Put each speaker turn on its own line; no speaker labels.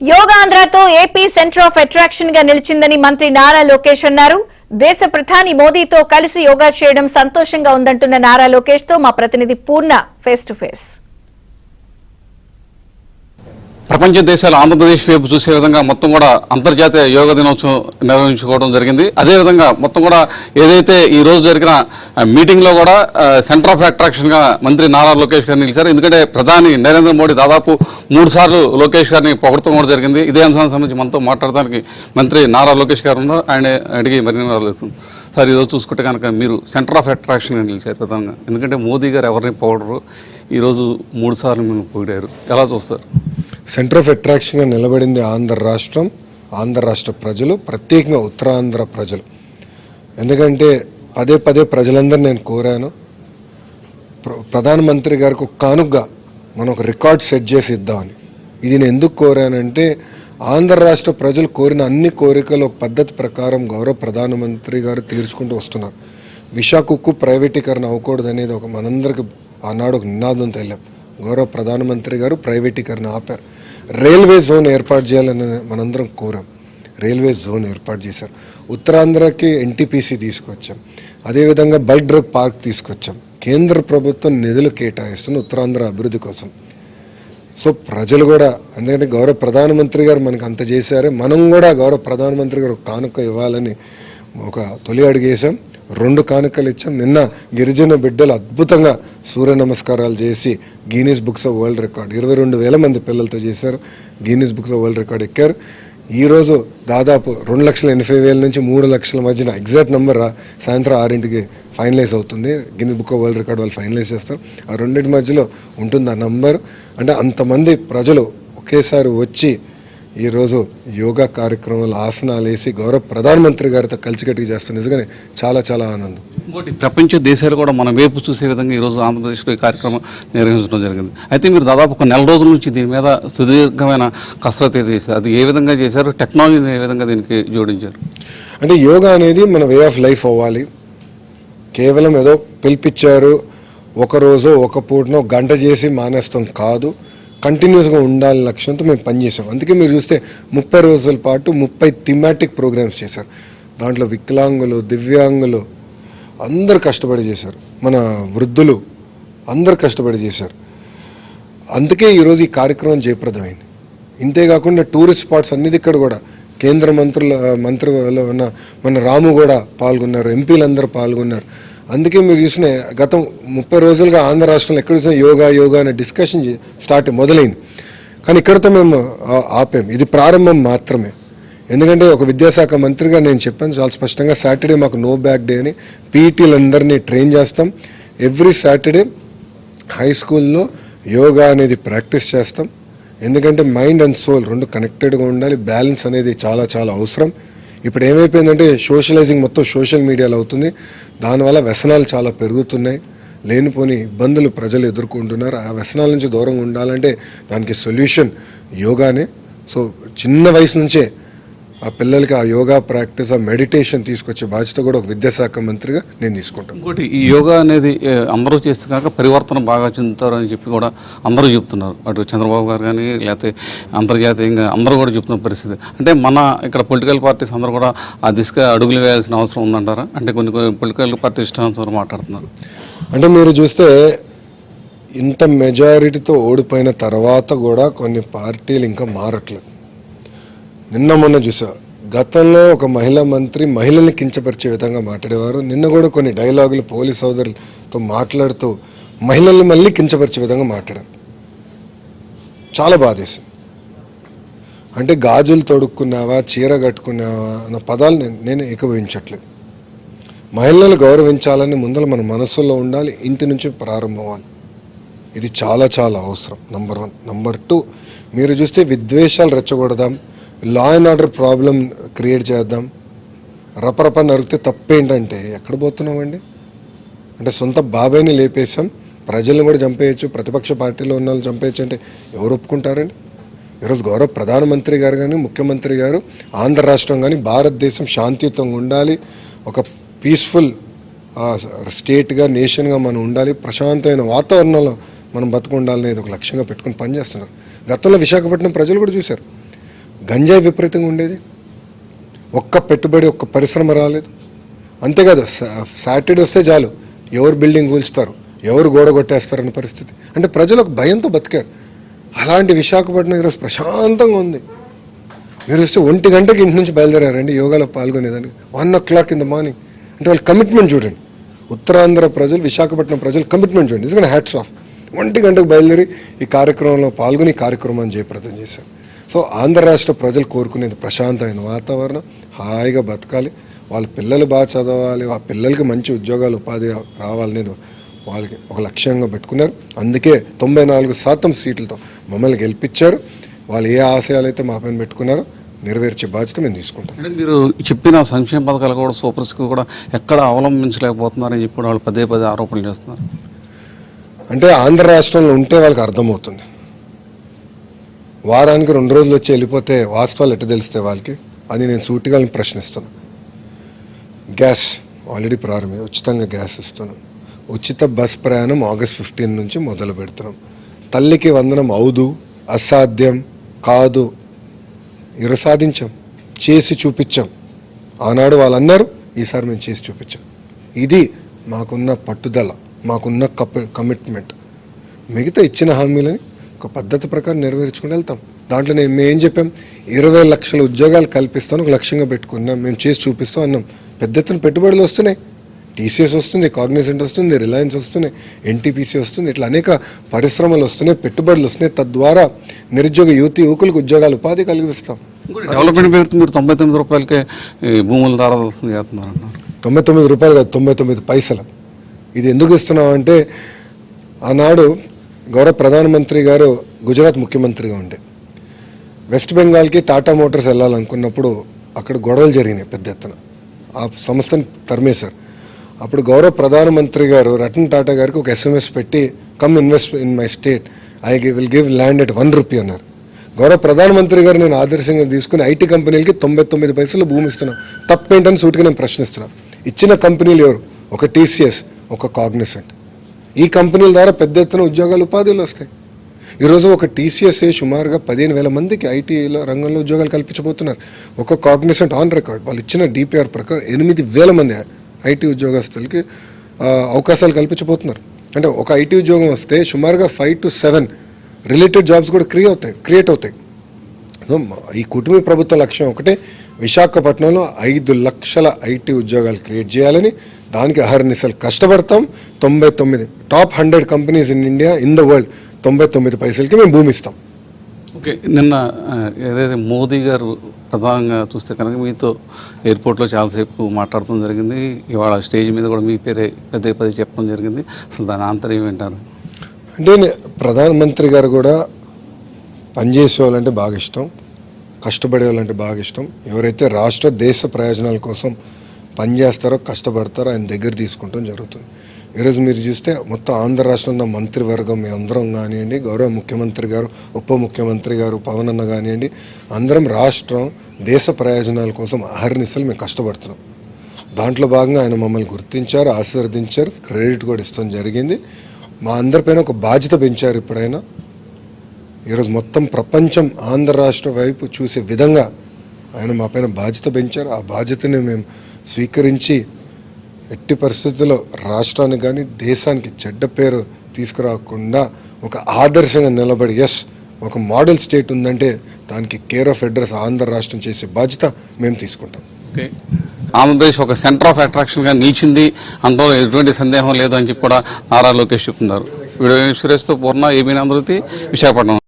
యోగాంధ్రతో AP centre of attraction గా నిలిచిందని మంత్రి నారా లోకేష్ అన్నారు. దేశ ప్రధాని మోదీతో కలిసి యోగా చేయడం సంతోషంగా ఉందంటున్న నారా లోకేష్ తో మా ప్రతినిధి పూర్ణ ఫేస్ టు ఫేస్.
ప్రపంచ దేశాలు ఆంధ్రప్రదేశ్ వైపు చూసే విధంగా మొత్తం కూడా అంతర్జాతీయ యోగా దినోత్సవం నిర్వహించుకోవడం జరిగింది. అదేవిధంగా మొత్తం కూడా ఏదైతే ఈ రోజు జరిగిన మీటింగ్లో కూడా సెంటర్ ఆఫ్ అట్రాక్షన్ గా మంత్రి నారా లోకేష్ గారు నిలిచారు. ఎందుకంటే ప్రధాని నరేంద్ర మోడీ దాదాపు 3 సార్లు లోకేష్ గారిని పొగడటం కూడా జరిగింది. ఇదే అంశానికి సంబంధించి మనతో మాట్లాడడానికి మంత్రి నారా లోకేష్ గారు ఉన్నారు. ఆయన అడిగి మరిన్ని ఆలోచిస్తుంది. సార్, ఈరోజు చూసుకుంటే కనుక మీరు సెంటర్ ఆఫ్ అట్రాక్షన్గా నిలిచారు ప్రధానంగా. ఎందుకంటే మోదీ గారు ఎవరిని పొగడరు, ఈరోజు 3 సార్లు మీరు పొగిడారు. ఎలా చూస్తారు?
సెంటర్ ఆఫ్ అట్రాక్షన్గా నిలబడింది ఆంధ్ర రాష్ట్రం, ఆంధ్ర రాష్ట్ర ప్రజలు, ప్రత్యేకంగా ఉత్తరాంధ్ర ప్రజలు. ఎందుకంటే పదే పదే ప్రజలందరూ నేను కోరాను, ప్రధానమంత్రి గారికి ఒక కానుకగా మనం ఒక రికార్డ్ సెట్ చేసి ఇద్దామని. ఇది నేను ఎందుకు కోరానంటే ఆంధ్ర రాష్ట్ర ప్రజలు కోరిన అన్ని కోరికలు ఒక పద్ధతి ప్రకారం గౌరవ ప్రధానమంత్రి గారు తీర్చుకుంటూ వస్తున్నారు. విశాఖ ఉక్కు ప్రైవేటీకరణ అవ్వకూడదు అనేది ఒక మనందరికి ఆనాడు ఒక నినాదం తెలియదు. గౌరవ ప్రధానమంత్రి గారు ప్రైవేటీకరణ ఆపారు. రైల్వే జోన్ ఏర్పాటు చేయాలని మనందరం కోరాం. రైల్వే జోన్ ఏర్పాటు చేశారు. ఉత్తరాంధ్రకి ఎన్టీపీసీ తీసుకొచ్చాం. అదేవిధంగా బల్క్ డ్రగ్ పార్క్ తీసుకొచ్చాం. కేంద్ర ప్రభుత్వం నిధులు కేటాయిస్తున్న ఉత్తరాంధ్ర అభివృద్ధి కోసం. సో ప్రజలు కూడా, అందుకని గౌరవ ప్రధానమంత్రి గారు మనకు అంత చేశారే, మనం కూడా గౌరవ ప్రధానమంత్రి గారు కానుక ఇవ్వాలని ఒక తొలి అడుగేసాం. 2 కానుకలు ఇచ్చాం. నిన్న గిరిజన బిడ్డలు అద్భుతంగా సూర్య నమస్కారాలు చేసి Guinness books of world record 22,000 మంది పిల్లలతో చేశారు. Guinness books of world record ఎక్కారు. ఈరోజు దాదాపు 2,80,000 నుంచి 3 లక్షల మధ్యన ఎగ్జాక్ట్ నెంబర్ సాయంత్రం 6ంటికి ఫైనలైజ్ అవుతుంది. Guinness book of world record వాళ్ళు ఫైనలైజ్ చేస్తారు. ఆ రెండింటి మధ్యలో ఉంటుంది ఆ నంబర్. అంటే అంతమంది ప్రజలు ఒకేసారి వచ్చి ఈరోజు యోగా కార్యక్రమాలు, ఆసనాలు వేసి గౌరవ ప్రధానమంత్రి గారితో కలిసికట్టుగా చేస్తారు. నిజంగానే చాలా చాలా ఆనందం.
ఇంకోటి, ప్రపంచ దేశాలు కూడా మన వైపు చూసే విధంగా ఈరోజు ఆంధ్రప్రదేశ్లో ఈ కార్యక్రమం నిర్వహించడం జరిగింది. అయితే మీరు దాదాపు ఒక నెల రోజుల నుంచి దీని మీద సుదీర్ఘమైన కసరత్తు చేశారు. అది ఏ విధంగా చేశారు? టెక్నాలజీని ఏ విధంగా దీనికి జోడించారు?
అంటే యోగా అనేది మన వే ఆఫ్ లైఫ్ అవ్వాలి. కేవలం ఏదో పిలిపించారు, ఒకరోజు ఒక పూటనో గంట చేసి మానేస్తాం కాదు, కంటిన్యూస్గా ఉండాలని లక్ష్యంతో మేము పనిచేసాం. అందుకే మీరు చూస్తే 30 రోజుల పాటు 30 థీమాటిక్ ప్రోగ్రామ్స్ చేశారు. దాంట్లో వికలాంగులు, దివ్యాంగులు అందరు కష్టపడి చేశారు. మన వృద్ధులు అందరు కష్టపడి చేశారు. అందుకే ఈరోజు ఈ కార్యక్రమం జయప్రదమైంది. ఇంతేకాకుండా టూరిస్ట్ స్పాట్స్ అన్ని ఇక్కడ కూడా కేంద్ర మంత్రిలో ఉన్న మన రాము కూడా పాల్గొన్నారు, ఎంపీలందరూ పాల్గొన్నారు. అందుకే మీరు చూసిన గత 30 రోజులుగా ఆంధ్ర రాష్ట్రంలో ఎక్కడ చూసినా యోగా అనే డిస్కషన్ మొదలైంది. కానీ ఇక్కడతో మేము ఆపాం. ఇది ప్రారంభం మాత్రమే. ఎందుకంటే ఒక విద్యాశాఖ మంత్రిగా నేను చెప్పాను చాలా స్పష్టంగా, సాటర్డే మాకు నో బ్యాక్ డే అని పీఈటీలందరినీ ట్రైన్ చేస్తాం. ఎవ్రీ సాటర్డే హై స్కూల్లో యోగా అనేది ప్రాక్టీస్ చేస్తాం. ఎందుకంటే మైండ్ అండ్ సోల్ 2 కనెక్టెడ్గా ఉండాలి. బ్యాలెన్స్ అనేది చాలా చాలా అవసరం. ఇప్పుడు ఏమైపోయిందంటే సోషలైజింగ్ మొత్తం సోషల్ మీడియాలో అవుతుంది. దానివల్ల వ్యసనాలు చాలా పెరుగుతున్నాయి. లేనిపోని ఇబ్బందులు ప్రజలు ఎదుర్కొంటున్నారు. ఆ వ్యసనాల నుంచి దూరంగా ఉండాలంటే దానికి సొల్యూషన్ యోగానే. సో చిన్న వయసు నుంచే ఆ పిల్లలకి ఆ యోగా ప్రాక్టీస్, ఆ మెడిటేషన్ తీసుకొచ్చే బాధ్యత కూడా ఒక విద్యాశాఖ మంత్రిగా నేను తీసుకుంటాను.
ఇంకోటి, ఈ యోగా అనేది అందరూ చేస్తే కాక పరివర్తన బాగా చెందుతారు అని చెప్పి కూడా అందరూ చెప్తున్నారు. అటు చంద్రబాబు గారు కానీ లేకపోతే అంతర్జాతీయంగా అందరూ కూడా చెప్తున్న పరిస్థితి. అంటే మన ఇక్కడ పొలిటికల్ పార్టీస్ అందరూ కూడా ఆ దిశగా అడుగులు వేయాల్సిన అవసరం ఉందంటారా? అంటే కొన్ని పొలిటికల్ పార్టీ ఇష్టానుసారం మాట్లాడుతున్నారు.
అంటే మీరు చూస్తే ఇంత మెజారిటీతో ఓడిపోయిన తర్వాత కూడా కొన్ని పార్టీలు ఇంకా మారట్లేదు. నిన్న మొన్న చూసా, గతంలో ఒక మహిళా మంత్రి మహిళల్ని కించపరిచే విధంగా మాట్లాడేవారు. నిన్న కూడా కొన్ని డైలాగులు పోలీస్ సోదరులతో మాట్లాడుతూ మహిళల్ని మళ్ళీ కించపరిచే విధంగా మాట్లాడారు. చాలా బాధేసింది. అంటే గాజులు తొడుక్కున్నావా, చీర కట్టుకున్నావా అన్న పదాలు నేను ఏకీభవించట్లేదు. మహిళలు గౌరవించాలని ముందర మన మనసులో ఉండాలి. ఇంటి నుంచి ప్రారంభం అవ్వాలి. ఇది చాలా చాలా అవసరం. నంబర్ 1. నంబర్ 2, మీరు చూస్తే విద్వేషాలు రెచ్చగొడదాం, law and order problem create చేద్దాం, రపరప నరికితే తప్పేంటంటే ఎక్కడ పోతున్నామండి? అంటే సొంత బాబాయ్ని లేపేసాం, ప్రజలను కూడా చంపేయచ్చు, ప్రతిపక్ష పార్టీలో ఉన్న వాళ్ళు చంపేయచ్చు అంటే ఎవరు ఒప్పుకుంటారండి? ఈరోజు గౌరవ ప్రధానమంత్రి గారు కానీ, ముఖ్యమంత్రి గారు ఆంధ్ర రాష్ట్రం కానీ భారతదేశం శాంతియుతంగా ఉండాలి, ఒక పీస్ఫుల్ స్టేట్గా, నేషన్గా మనం ఉండాలి, ప్రశాంతమైన వాతావరణంలో మనం బతుకుండాలనేది ఒక లక్ష్యంగా పెట్టుకుని పనిచేస్తున్నారు. గతంలో విశాఖపట్నం ప్రజలు కూడా చూశారు. గంజాయి విపరీతంగా ఉండేది, ఒక్క పెట్టుబడి ఒక్క పరిశ్రమ రాలేదు. అంతేకాదు సాటర్డే వస్తే చాలు ఎవరు బిల్డింగ్ కూల్చుతారు, ఎవరు గోడ కొట్టేస్తారన్న పరిస్థితి. అంటే ప్రజలు ఒక భయంతో బతికారు. అలాంటి విశాఖపట్నం ఈరోజు ప్రశాంతంగా ఉంది. మీరు వస్తే 1 గంటకి ఇంటి నుంచి బయలుదేరారండి యోగాలో పాల్గొనేదానికి, 1 o'clock in the morning. అంటే వాళ్ళ కమిట్మెంట్ చూడండి. ఉత్తరాంధ్ర ప్రజలు, విశాఖపట్నం ప్రజలు కమిట్మెంట్ చూడండి. నిజంగా హ్యాట్స్ ఆఫ్. 1 గంటకు బయలుదేరి ఈ కార్యక్రమంలో పాల్గొని ఈ కార్యక్రమాన్ని జయప్రదం చేశారు. సో ఆంధ్ర రాష్ట్ర ప్రజలు కోరుకునేది ప్రశాంతమైన వాతావరణం, హాయిగా బతకాలి, వాళ్ళ పిల్లలు బాగా చదవాలి, ఆ పిల్లలకి మంచి ఉద్యోగాలు ఉపాధి రావాలనేది వాళ్ళకి ఒక లక్ష్యంగా పెట్టుకున్నారు. అందుకే 94% సీట్లతో మమ్మల్ని గెలిపించారు. వాళ్ళు ఏ ఆశయాలు అయితే మా పైన పెట్టుకున్నారో నెరవేర్చే బాధ్యత మేము తీసుకుంటాం.
అంటే మీరు చెప్పిన సంక్షేమ పథకాలు కూడా సూపర్ స్కిల్ కూడా ఎక్కడ అవలంబించలేకపోతున్నారని చెప్పి వాళ్ళు పదే ఆరోపణలు చేస్తున్నారు.
అంటే ఆంధ్ర రాష్ట్రంలో ఉంటే వాళ్ళకి అర్థమవుతుంది. వారానికి 2 రోజులు వచ్చి వెళ్ళిపోతే వాస్తవాలు ఎట్లా తెలిస్తే వాళ్ళకి అని నేను సూటిగా ప్రశ్నిస్తున్నాను. గ్యాస్ ఆల్రెడీ ప్రారంభం, ఉచితంగా గ్యాస్ ఇస్తున్నాం. ఉచిత బస్ ప్రయాణం August 15 నుంచి మొదలు పెడుతున్నాం. తల్లికి వందనం అవుదు, అసాధ్యం కాదు, ఈరోజు సాధించాం, చేసి చూపించాం. ఆనాడు వాళ్ళు అన్నారు, ఈసారి మేము చేసి చూపించాం. ఇది మాకున్న పట్టుదల, మాకున్న కమిట్మెంట్. మిగతా ఇచ్చిన హామీలని ఒక పద్ధతి ప్రకారం నెరవేర్చుకుని వెళ్తాం. దాంట్లో మేము ఏం చెప్పాం, 20 లక్షల ఉద్యోగాలు కల్పిస్తాను ఒక లక్ష్యంగా పెట్టుకున్నాం. మేము చేసి చూపిస్తాం అన్నాం. పెద్ద ఎత్తున పెట్టుబడులు వస్తున్నాయి. టీసీఎస్ వస్తుంది, కాగ్నిజెంట్ వస్తుంది, రిలయన్స్ వస్తున్నాయి, ఎన్టీపీసీ వస్తుంది. ఇట్లా అనేక పరిశ్రమలు వస్తున్నాయి, పెట్టుబడులు వస్తున్నాయి. తద్వారా నిరుద్యోగ యువకులకు ఉద్యోగాలు ఉపాధి కలిగిస్తాం.
డెవలప్మెంట్ పేరుతో మీరు 99 రూపాయలకే భూములు దారాల్సింది చేస్తున్నారు అన్నారు.
99 రూపాయలు కాదు, 99 పైసలు. ఇది ఎందుకు ఇస్తున్నామంటే ఆనాడు గౌరవ ప్రధానమంత్రి గారు గుజరాత్ ముఖ్యమంత్రిగా ఉండే, వెస్ట్ బెంగాల్కి టాటా మోటార్స్ వెళ్ళాలనుకున్నప్పుడు అక్కడ గొడవలు జరిగినాయి పెద్ద ఎత్తున. ఆ సంస్థను తరిమేశారు. అప్పుడు గౌరవ ప్రధానమంత్రి గారు రతన్ టాటా గారికి ఒక SMS పెట్టి, come invest in my state, I will give land at 1 rupee అన్నారు. గౌరవ ప్రధానమంత్రి గారు నేను ఆదర్శంగా తీసుకుని ఐటీ కంపెనీలకి 99 పైసలు భూమి ఇస్తున్నాం. తప్పేంటని సూటిగా నేను ప్రశ్నిస్తున్నాను. ఇచ్చిన కంపెనీలు ఎవరు? ఒక టీసీఎస్, ఒక కాగ్నిజెంట్. ఈ కంపెనీల ద్వారా పెద్ద ఎత్తున ఉద్యోగాలు ఉపాధులు వస్తాయి. ఈరోజు ఒక టీసీఎస్ఏ సుమారుగా 15,000 మందికి ఐటీలో రంగంలో ఉద్యోగాలు కల్పించబోతున్నారు. ఒక కాగ్నిజెంట్ ఆన్ రికార్డ్ వాళ్ళు ఇచ్చిన డిపిఆర్ ప్రకారం 8,000 మంది ఐటీ ఉద్యోగస్తులకి అవకాశాలు కల్పించబోతున్నారు. అంటే ఒక ఐటీ ఉద్యోగం వస్తే సుమారుగా 5 to 7 రిలేటెడ్ జాబ్స్ కూడా క్రియేట్ అవుతాయి. సో ఈ కుటుంబ ప్రభుత్వ లక్ష్యం ఒకటే, విశాఖపట్నంలో 5 లక్షల ఐటీ ఉద్యోగాలు క్రియేట్ చేయాలని. దానికి అహర్నిశలు కష్టపడతాం. 99 top 100 companies in India, in the world 99 పైసలకి మేము భూమి ఇస్తాం.
ఓకే, నిన్న ఏదైతే మోదీ గారు ప్రధానంగా చూస్తే కనుక మీతో ఎయిర్పోర్ట్లో చాలాసేపు మాట్లాడటం జరిగింది. ఇవాళ స్టేజ్ మీద కూడా మీ పేరే పదే చెప్పడం జరిగింది. అసలు దాని ఆంతర్యం ఏంటారు?
అంటే ప్రధానమంత్రి గారు కూడా పనిచేసే వాళ్ళంటే బాగా ఇష్టం, కష్టపడే వాళ్ళంటే బాగా ఇష్టం. ఎవరైతే రాష్ట్ర దేశ ప్రయోజనాల కోసం పనిచేస్తారో కష్టపడతారో ఆయన దగ్గర తీసుకుంటాం జరుగుతుంది. ఈరోజు మీరు చూస్తే మొత్తం ఆంధ్ర రాష్ట్రంలో మంత్రివర్గం మీ అందరం కానివ్వండి, గౌరవ ముఖ్యమంత్రి గారు, ఉప ముఖ్యమంత్రి గారు, పవన్ అన్న కానివ్వండి, అందరం రాష్ట్రం దేశ ప్రయోజనాల కోసం అహర్నిశలు మేము కష్టపడుతున్నాం. దాంట్లో భాగంగా ఆయన మమ్మల్ని గుర్తించారు, ఆశీర్వదించారు, క్రెడిట్ కూడా ఇస్తాం జరిగింది. మా అందరిపైన ఒక బాధ్యత పెంచారు. ఇప్పుడైనా ఈరోజు మొత్తం ప్రపంచం ఆంధ్ర రాష్ట్ర వైపు చూసే విధంగా ఆయన మా పైన బాధ్యత పెంచారు. ఆ బాధ్యతని మేము స్వీకరించి ఎట్టి పరిస్థితుల్లో రాష్ట్రానికి కానీ దేశానికి చెడ్డ పేరు తీసుకురాకుండా ఒక ఆదర్శంగా నిలబడి, ఒక మోడల్ స్టేట్ ఉందంటే దానికి కేర్ ఆఫ్ అడ్రస్ ఆంధ్ర రాష్ట్రం చేసే బాధ్యత మేము తీసుకుంటాం.
ఓకే, ఆంధ్రప్రదేశ్ ఒక సెంటర్ ఆఫ్ అట్రాక్షన్గా నిలిచింది అందులో ఎటువంటి సందేహం లేదు అని చెప్పి కూడా నారా లోకేష్ చెప్తున్నారు. వీడియో సురేష్తో పూర్ణ, ఏబీ ఆంధ్రజ్యోతి, విశాఖపట్నం.